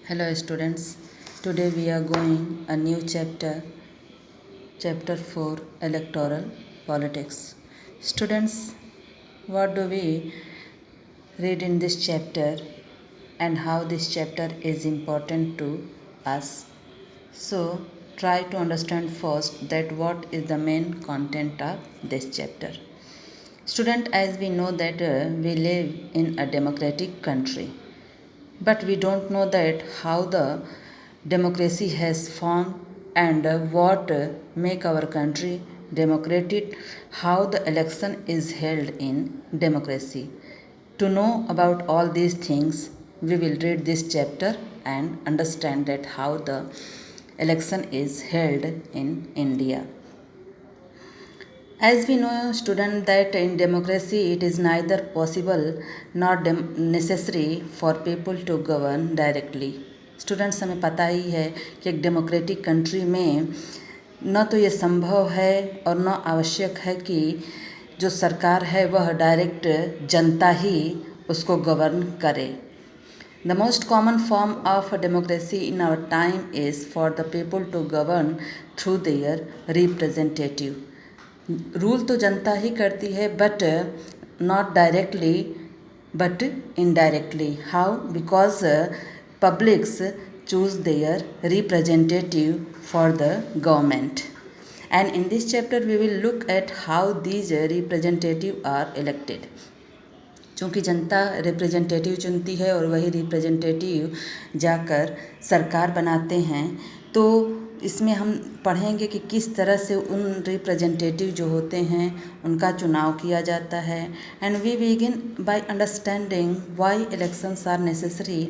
Hello students, today we are going a new chapter 4 electoral politics. Students, what do we read in this chapter and how this chapter is important to us? So try to understand first that what is the main content of this chapter. Student, as we know that we live in a democratic country, but we don't know that how the democracy has formed and what make our country democratic, how the election is held in democracy. To know about all these things, we will read this chapter and understand that how the election is held in India. As we know, student, that in democracy it is neither possible nor necessary for people to govern directly. Students, हमें पता ही है कि एक democratic country में न तो ये संभव है और न आवश्यक है कि जो सरकार है वह डायरेक्ट जनता ही उसको गवर्न करे. The most common form of democracy in our time is for the people to govern through their representative. Rule तो जनता ही करती है, but not directly but indirectly. How? Because publics choose their representative for the government. And in this chapter we will look at how these representative are elected. चूँकि जनता representative चुनती है और वही रिप्रेजेंटेटिव जाकर सरकार बनाते हैं, तो इसमें हम पढ़ेंगे कि किस तरह से उन रिप्रेजेंटेटिव जो होते हैं उनका चुनाव किया जाता है. And we begin by understanding why elections are necessary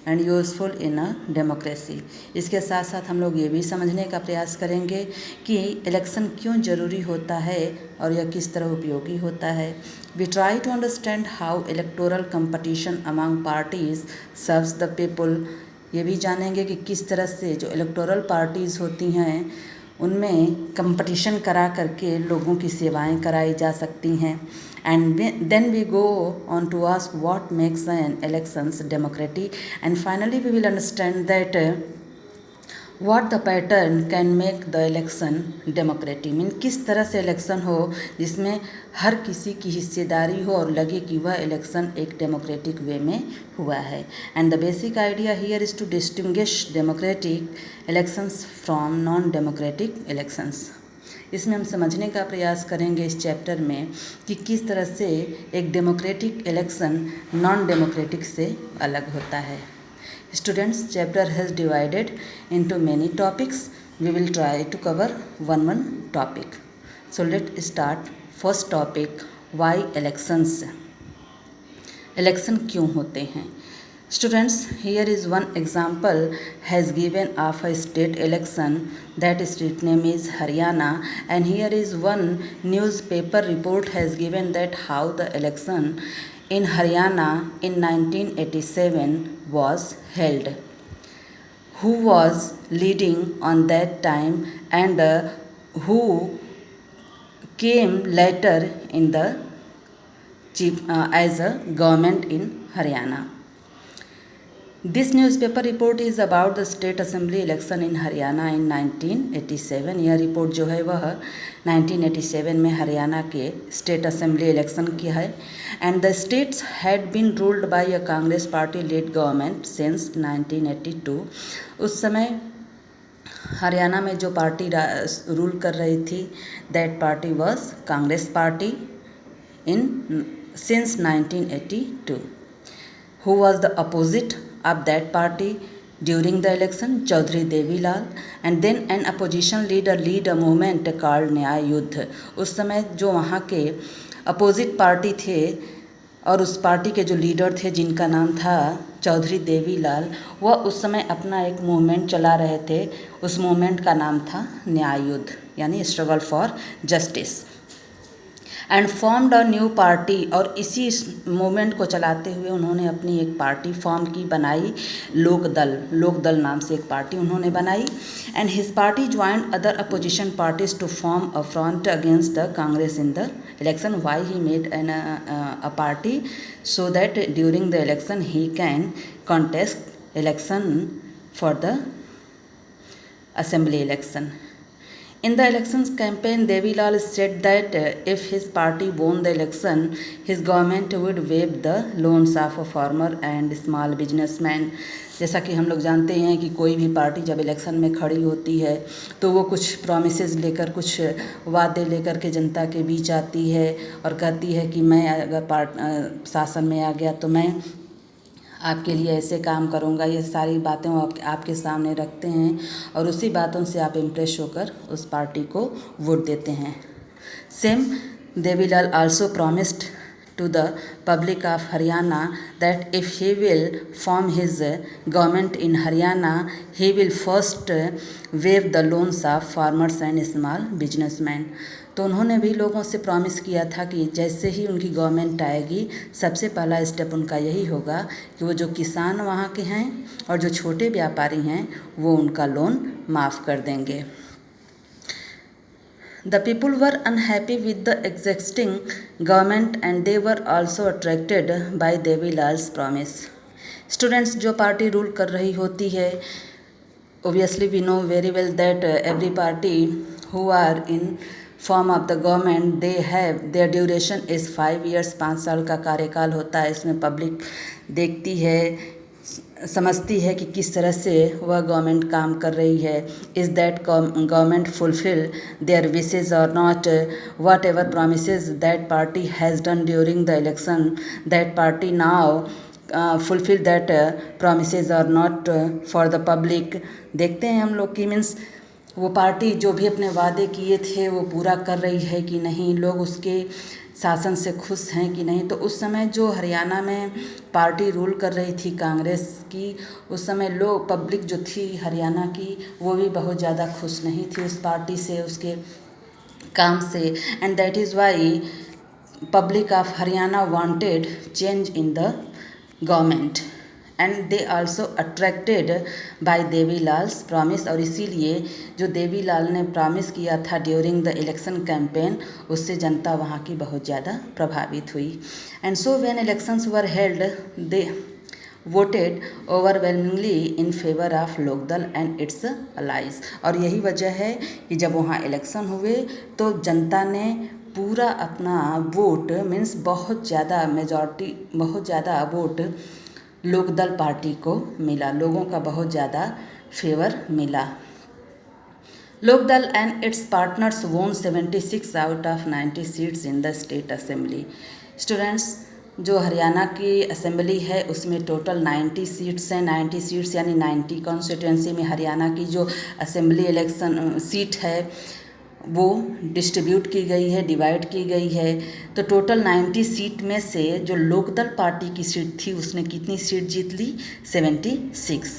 and useful in a democracy. इसके साथ साथ हम लोग ये भी समझने का प्रयास करेंगे कि इलेक्शन क्यों ज़रूरी होता है और यह किस तरह उपयोगी होता है. We try to understand how electoral competition among parties serves the people. ये भी जानेंगे कि किस तरह से जो इलेक्टोरल पार्टीज़ होती हैं उनमें कंपटीशन करा करके लोगों की सेवाएं कराई जा सकती हैं. And then we go on to ask what makes an elections democratic. And finally we will understand that what the pattern can make the election democratic. Mean किस तरह से इलेक्शन हो जिसमें हर किसी की हिस्सेदारी हो और लगे कि वह इलेक्शन एक डेमोक्रेटिक वे में हुआ है. And the basic idea here is to distinguish democratic elections from non democratic elections. इसमें हम समझने का प्रयास करेंगे इस चैप्टर में कि किस तरह से एक डेमोक्रेटिक इलेक्शन नॉन डेमोक्रेटिक से अलग होता है. Students, chapter has divided into many topics. We will try to cover one topic. So let's start. First topic, why elections. Election क्यों होते हैं? Students, here is one example has given of a state election. That state name is Haryana, and here is one newspaper report has given that how the election in Haryana in 1987 was held. Who was leading on that time and who came later in the chief as a government in Haryana. This newspaper report is about the state assembly election in Haryana in 1987. यह report जो है वह 1987 में हरियाणा के state assembly election की है. And the states had been ruled by a Congress party led government since 1982. उस समय हरियाणा में जो पार्टी रूल कर रही थी, that party was Congress party in since 1982. Who was the opposite of that party during the election? Chaudhary Devilal. And then an opposition leader lead a movement called न्याय युद्ध. उस समय जो वहाँ के अपोजिट पार्टी थे और उस पार्टी के जो लीडर थे जिनका नाम था चौधरी देवीलाल, वह उस समय अपना एक मूवमेंट चला रहे थे. उस मूवमेंट का नाम था न्याय युद्ध, यानी struggle for justice. And formed a new party. और इसी मूवमेंट को चलाते हुए उन्होंने अपनी एक पार्टी फॉर्म की, बनाई लोकदल नाम से एक पार्टी उन्होंने बनाई. And his party joined other opposition parties to form a front against the Congress in the election. Why he made a party? So that during the election he can contest election for the assembly election. In the elections campaign, Devilal said that if his party won the election, his government would waive the loans of a farmer and small businessman. जैसा कि हम लोग जानते हैं कि कोई भी party जब इलेक्शन में खड़ी होती है तो वो कुछ प्रॉमिसेस लेकर, कुछ वादे लेकर के जनता के बीच आती है और कहती है कि मैं अगर शासन में आ गया तो मैं आपके लिए ऐसे काम करूँगा। ये सारी बातें वो आपके सामने रखते हैं और उसी बातों से आप इम्प्रेस होकर उस पार्टी को वोट देते हैं। Same Devilal also promised to the public of Haryana that if he will form his government in Haryana, he will first waive the loans of farmers and small businessmen. तो उन्होंने भी लोगों से प्रॉमिस किया था कि जैसे ही उनकी गवर्नमेंट आएगी सबसे पहला स्टेप उनका यही होगा कि वो जो किसान वहाँ के हैं और जो छोटे व्यापारी हैं वो उनका लोन माफ़ कर देंगे। The people were unhappy with the existing government and they were also attracted by Devilal's promise. Students, जो पार्टी रूल कर रही होती है, obviously we know very well that every party who are in form of the government, they have their duration is 5 years, 5 साल का कार्यकाल होता है। इसमें पब्लिक देखती है, समझती है कि किस तरह से वह गवर्नमेंट काम कर रही है। Is that government fulfil their wishes और not, whatever promises that party has done during the election, that party now fulfil that promises और नॉट फॉर द पब्लिक। देखते हैं हम लोग कि मीन्स वो पार्टी जो भी अपने वादे किए थे वो पूरा कर रही है कि नहीं, लोग उसके शासन से खुश हैं कि नहीं। तो उस समय जो हरियाणा में पार्टी रूल कर रही थी कांग्रेस की, उस समय लोग, पब्लिक जो थी हरियाणा की, वो भी बहुत ज़्यादा खुश नहीं थी उस पार्टी से, उसके काम से। And that is why public of Haryana wanted change in the government and they also attracted by Devilal's promise. और इसीलिए जो देवीलाल ने प्रॉमिस किया था ड्यूरिंग द इलेक्शन कैंपेन, उससे जनता वहाँ की बहुत ज़्यादा प्रभावित हुई। And so when elections were held they voted overwhelmingly in favour of Lokdal and its allies. और यही वजह है कि जब वहाँ इलेक्शन हुए तो जनता ने पूरा अपना वोट, मीन्स बहुत ज़्यादा मेजॉरिटी, बहुत ज़्यादा वोट लोकदल पार्टी को मिला, लोगों का बहुत ज़्यादा फेवर मिला। लोकदल एंड इट्स पार्टनर्स वोन 76 out of 90 seats in the state assembly. Students, जो हरियाणा की असेंबली है उसमें टोटल 90 सीट्स हैं। 90 सीट्स यानी 90 कॉन्स्टिट्यूंसी में हरियाणा की जो असेंबली इलेक्शन सीट है वो डिस्ट्रीब्यूट की गई है, डिवाइड की गई है। तो टोटल 90 सीट में से जो लोकदल पार्टी की सीट थी उसने कितनी सीट जीत ली? 76।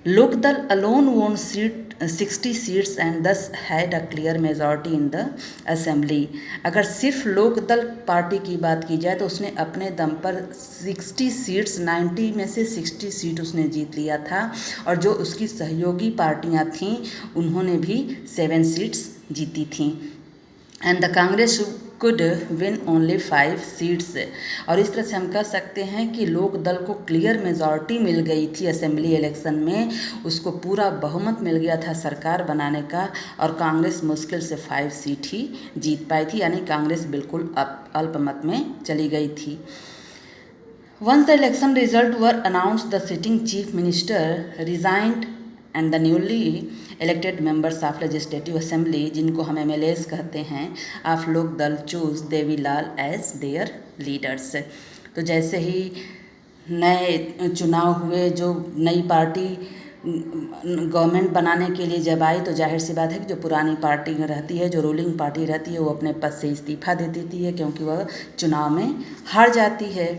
लोकदल अलोन वोन 60 सीट्स एंड दस had a clear majority in the assembly. अगर सिर्फ लोकदल पार्टी की बात की जाए तो उसने अपने दम पर 60 सीट्स, 90 में से 60 सीट उसने जीत लिया था। और जो उसकी सहयोगी पार्टियां थीं उन्होंने भी 7 सीट्स जीती थीं। And the Congress could win only 5 seats. और इस तरह से हम कह सकते हैं कि लोक दल को क्लियर मेजॉरिटी मिल गई थी असेंबली इलेक्शन में, उसको पूरा बहुमत मिल गया था सरकार बनाने का, और कांग्रेस मुश्किल से 5 सीट ही जीत पाई थी, यानी कांग्रेस बिल्कुल अल्पमत में चली गई थी। Once the election result were announced, the sitting chief minister resigned and the newly elected members of legislative assembly, जिनको हम MLAs कहते हैं, of Lok Dal choose Devilal as their leaders. तो जैसे ही नए चुनाव हुए, जो नई पार्टी गवर्नमेंट बनाने के लिए जब आई, तो जाहिर सी बात है कि जो पुरानी पार्टी रहती है, जो रूलिंग पार्टी रहती है, वो अपने पद से इस्तीफा दे देती है क्योंकि वह चुनाव में हार जाती है।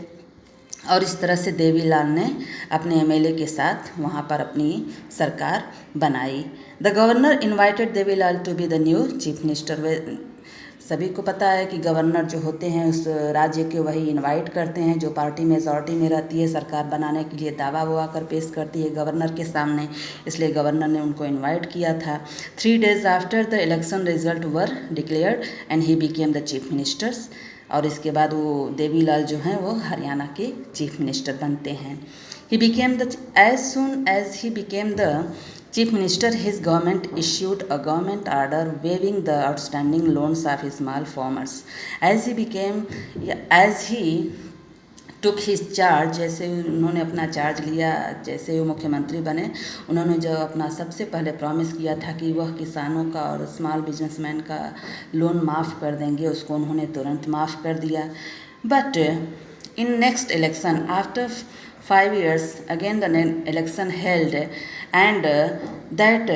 और इस तरह से देवीलाल ने अपने MLA के साथ वहाँ पर अपनी सरकार बनाई। The governor invited Devilal to be the new chief minister. वे सभी को पता है कि गवर्नर जो होते हैं उस राज्य के वही इनवाइट करते हैं, जो पार्टी मेजॉरिटी में रहती है, सरकार बनाने के लिए दावा वो आकर पेश करती है गवर्नर के सामने, इसलिए गवर्नर ने उनको इनवाइट किया था। 3 days after the election result were declared and he became the chief ministers. और इसके बाद वो देवीलाल जो हैं वो हरियाणा के चीफ मिनिस्टर बनते हैं। He became the as soon as he became the chief minister, his government issued a government order waiving the outstanding loans of small farmers. As he took his charge, जैसे उन्होंने अपना charge लिया, जैसे वो मुख्यमंत्री बने, उन्होंने जो अपना सबसे पहले प्रॉमिस किया था कि वह किसानों का और स्मॉल बिजनेसमैन का लोन माफ़ कर देंगे, उसको उन्होंने तुरंत माफ़ कर दिया. But in next election after 5 years again the election held, and that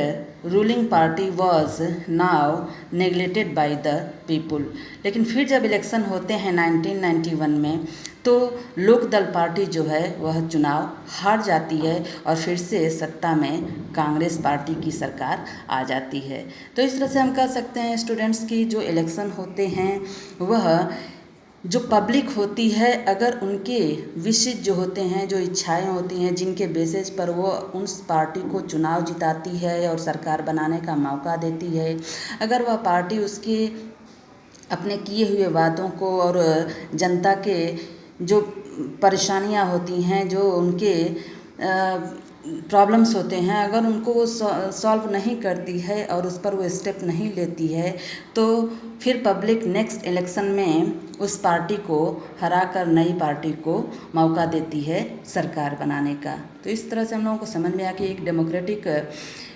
ruling party was now neglected by the people. लेकिन फिर जब इलेक्शन होते हैं 1991 में, तो लोकदल पार्टी जो है वह चुनाव हार जाती है और फिर से सत्ता में कांग्रेस पार्टी की सरकार आ जाती है. तो इस तरह से हम कह सकते हैं स्टूडेंट्स की जो इलेक्शन होते हैं वह जो पब्लिक होती है, अगर उनके विशेष जो होते हैं, जो इच्छाएं होती हैं, जिनके बेसिस पर वो उस पार्टी को चुनाव जिताती है और सरकार बनाने का मौका देती है, अगर वह पार्टी उसके अपने किए हुए वादों को और जनता के जो परेशानियां होती हैं, जो उनके प्रॉब्लम्स होते हैं, अगर उनको वो सॉल्व नहीं करती है और उस पर वो स्टेप नहीं लेती है, तो फिर पब्लिक नेक्स्ट इलेक्शन में उस पार्टी को हराकर नई पार्टी को मौका देती है सरकार बनाने का. तो इस तरह से हम लोगों को समझ में आया कि एक डेमोक्रेटिक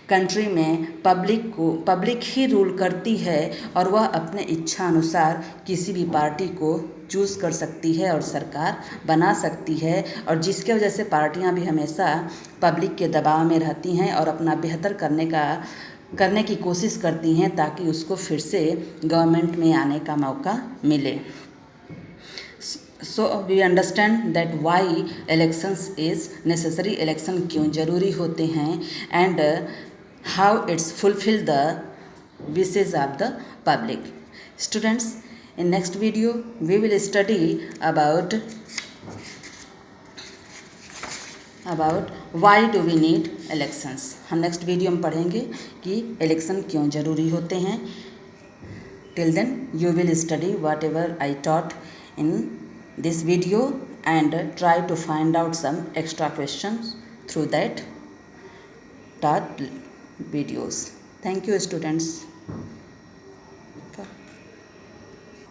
कंट्री में पब्लिक ही रूल करती है और वह अपने इच्छा अनुसार किसी भी पार्टी को चूज़ कर सकती है और सरकार बना सकती है, और जिसके वजह से पार्टियां भी हमेशा पब्लिक के दबाव में रहती हैं और अपना बेहतर करने की कोशिश करती हैं ताकि उसको फिर से गवर्नमेंट में आने का मौका मिले. So we understand that why elections is necessary. Election क्यों ज़रूरी होते हैं, and how its fulfil the wishes of the public. Students, in next video we will study about why do we need elections. हम next video में पढ़ेंगे कि election क्यों ज़रूरी होते हैं. Till then you will study whatever I taught in this video and try to find out some extra questions through that taught videos. Thank you students.